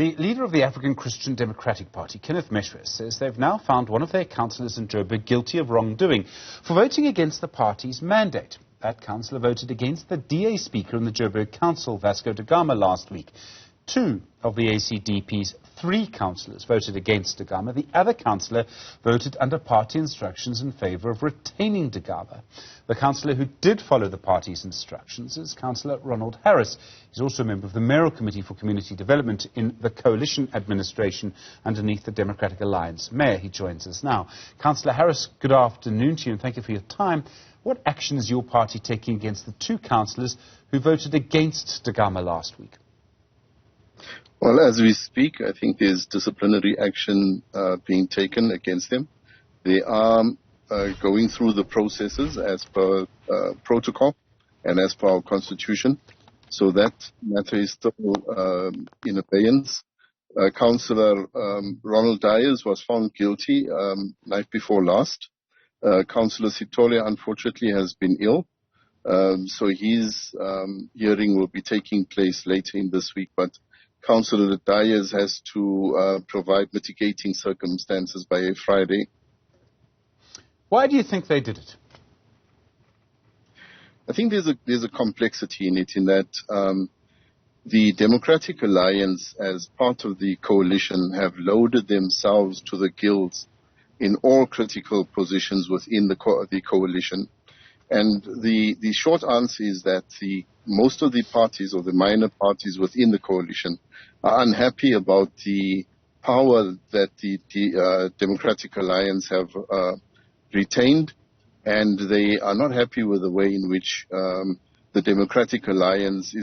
The leader of the African Christian Democratic Party, Kenneth Meshoe, says they've now found one of their councillors in Joburg guilty of wrongdoing for voting against the party's mandate. That councillor voted against the DA speaker in the Joburg Council, Vasco da Gama, last week. 2 of the ACDP's 3 councillors voted against da Gama. The other councillor voted under party instructions in favour of retaining da Gama. The councillor who did follow the party's instructions is councillor Ronald Harris. He's also a member of the Mayoral Committee for Community Development in the coalition administration underneath the Democratic Alliance. Mayor, he joins us now. Councillor Harris, good afternoon to you and thank you for your time. What action is your party taking against the 2 councillors who voted against da Gama last week? Well, as we speak, I think there's disciplinary action being taken against them. They are going through the processes as per protocol and as per our constitution. So that matter is still in abeyance. Councillor Ronald Harris was found guilty night before last. Councillor Sitole, unfortunately, has been ill. So his hearing will be taking place later in this week. But Councillor Harris has to provide mitigating circumstances by Friday. Why do you think they did it? I think there's a complexity in it, in that the Democratic Alliance, as part of the coalition, have loaded themselves to the gills in all critical positions within the coalition. And the short answer is that most of the parties, or the minor parties within the coalition, are unhappy about the power that the Democratic Alliance have retained, and they are not happy with the way in which the Democratic Alliance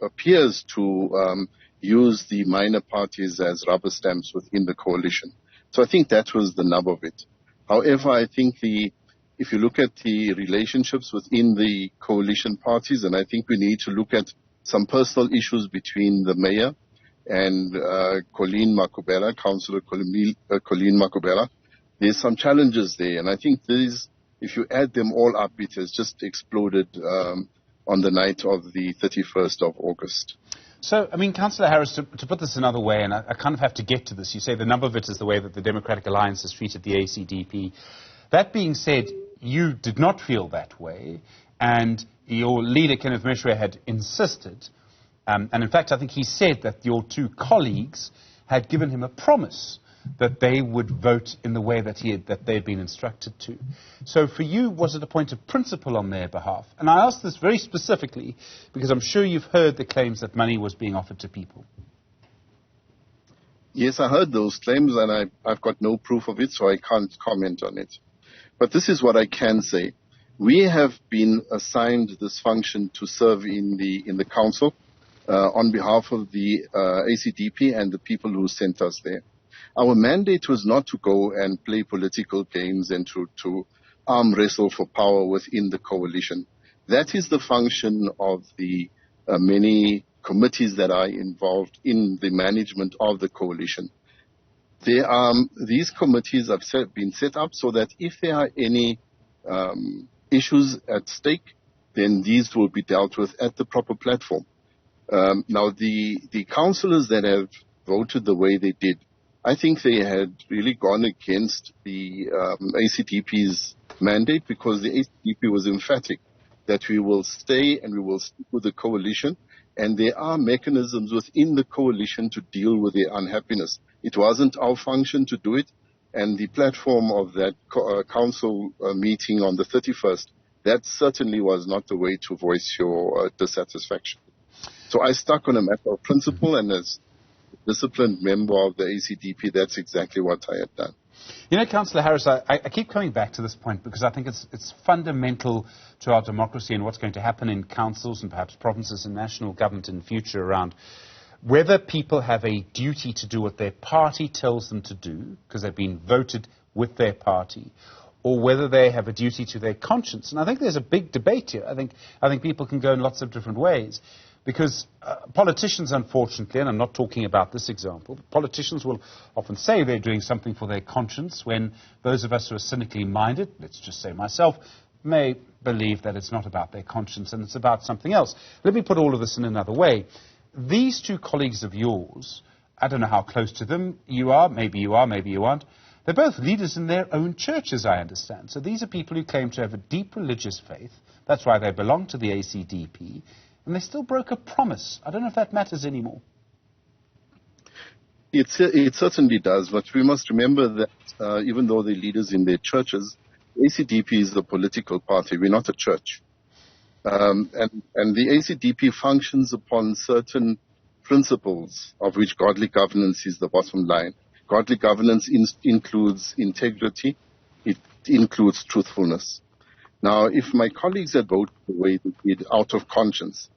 appears to use the minor parties as rubber stamps within the coalition. So I think that was the nub of it. However, I think if you look at the relationships within the coalition parties, and I think we need to look at some personal issues between the mayor and Colleen Makubela, Councillor Colleen Makubela, there's some challenges there. And I think if you add them all up, it has just exploded on the night of the 31st of August. So, I mean, Councillor Harris, to put this another way, and I kind of have to get to this, you say the number of it is the way that the Democratic Alliance has treated the ACDP. That being said, you did not feel that way, and your leader, Kenneth Meshoe, had insisted, and in fact, I think he said that your 2 colleagues had given him a promise that they would vote in the way that they had been instructed to. So for you, was it a point of principle on their behalf? And I ask this very specifically because I'm sure you've heard the claims that money was being offered to people. Yes, I heard those claims, and I've got no proof of it, so I can't comment on it. But this is what I can say. We have been assigned this function to serve in the council on behalf of the ACDP and the people who sent us there. Our mandate was not to go and play political games and to arm wrestle for power within the coalition. That is the function of the many committees that are involved in the management of the coalition. These committees have been set up so that if there are any issues at stake, then these will be dealt with at the proper platform. Now, the councillors that have voted the way they did, I think they had really gone against the ACDP's mandate, because the ACDP was emphatic that we will stay and we will stick with the coalition, and there are mechanisms within the coalition to deal with their unhappiness. It wasn't our function to do it, and the platform of that council meeting on the 31st, that certainly was not the way to voice your dissatisfaction. So I stuck on a matter of principle, and as a disciplined member of the ACDP, that's exactly what I had done. You know, Councillor Harris, I keep coming back to this point because I think it's fundamental to our democracy and what's going to happen in councils and perhaps provinces and national government in the future around whether people have a duty to do what their party tells them to do because they've been voted with their party, or whether they have a duty to their conscience. And I think there's a big debate here. I think people can go in lots of different ways. Because politicians, unfortunately, and I'm not talking about this example, politicians will often say they're doing something for their conscience when those of us who are cynically minded, let's just say myself, may believe that it's not about their conscience and it's about something else. Let me put all of this in another way. These 2 colleagues of yours I don't know how close to them you are, maybe you aren't. They're both leaders in their own churches, I understand. So these are people who claim to have a deep religious faith. That's why they belong to the ACDP. And they still broke a promise. I don't know if that matters anymore. It certainly does, but we must remember that even though they're leaders in their churches, ACDP is a political party. We're not a church. And the ACDP functions upon certain principles, of which godly governance is the bottom line. Godly governance includes integrity. It includes truthfulness. Now, if my colleagues had voted the way they did out of conscience,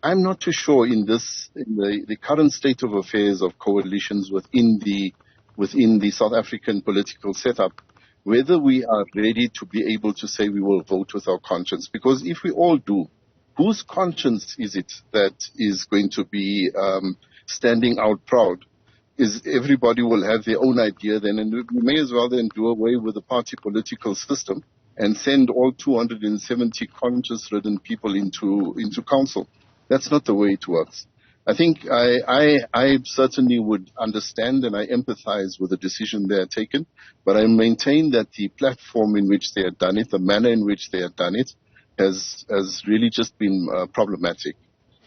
I'm not too sure in the current state of affairs of coalitions within the South African political setup, whether we are ready to be able to say we will vote with our conscience. Because if we all do, whose conscience is it that is going to be standing out proud? Is everybody will have their own idea then, and we may as well then do away with the party political system and send all 270 conscience-ridden people into council. That's not the way it works. I think I certainly would understand and I empathize with the decision they are taken, but I maintain that the platform in which they have done it, the manner in which they have done it, has really just been problematic.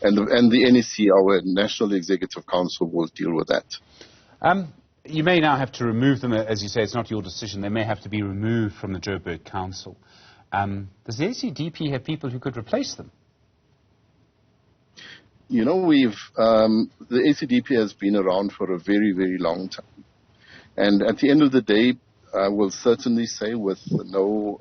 And the NEC, our National Executive Council, will deal with that. You may now have to remove them. As you say, it's not your decision. They may have to be removed from the Joburg Council. Does the ACDP have people who could replace them? You know, the ACDP has been around for a very, very long time. And at the end of the day, I will certainly say with no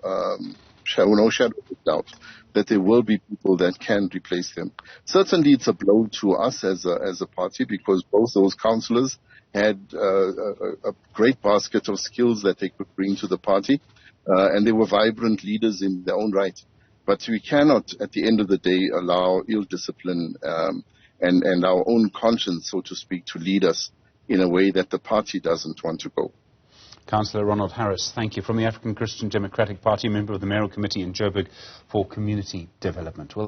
shadow of doubt that there will be people that can replace them. Certainly it's a blow to us as a party, because both those councillors had a great basket of skills that they could bring to the party, and they were vibrant leaders in their own right. But we cannot, at the end of the day, allow ill discipline and our own conscience, so to speak, to lead us in a way that the party doesn't want to go. Councillor Ronald Harris, thank you, from the African Christian Democratic Party, member of the Mayoral Committee in Joburg for Community Development.